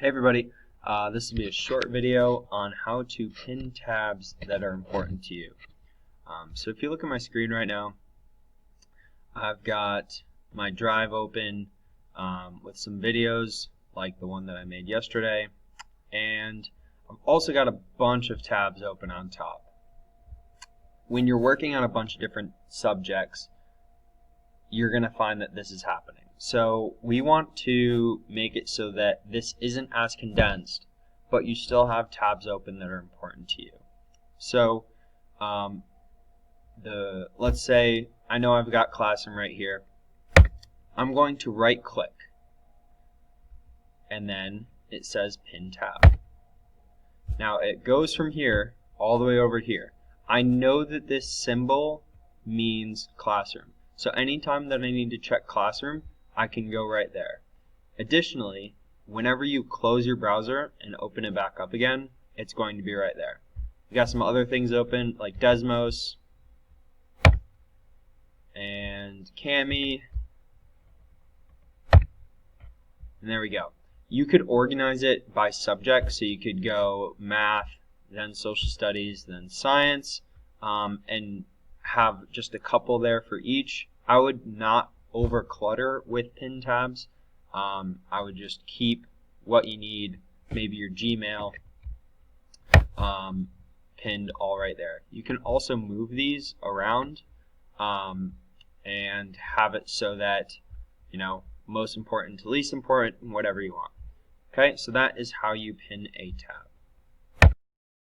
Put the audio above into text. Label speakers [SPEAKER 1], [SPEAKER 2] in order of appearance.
[SPEAKER 1] Hey everybody, this will be a short video on how to pin tabs that are important to you. So if you look at my screen right now, I've got my drive open with some videos like the one that I made yesterday, and I've also got a bunch of tabs open on top. When you're working on a bunch of different subjects, you're going to find that this is happening. So we want to make it so that this isn't as condensed, but you still have tabs open that are important to you. So let's say I know I've got Classroom right here. I'm going to right click and then it says Pin Tab. Now it goes from here all the way over here. I know that this symbol means Classroom. So anytime that I need to check Classroom, I can go right there. Additionally, whenever you close your browser and open it back up again, it's going to be right there. We got some other things open like Desmos and Kami. And there we go. You could organize it by subject, so you could go math, then social studies, then science, and have just a couple there for each. I would not over clutter with pin tabs. I would just keep what you need, maybe your Gmail, pinned all right there. You can also move these around and have it so that, you know, most important to least important, whatever you want. Okay, so that is how you pin a tab.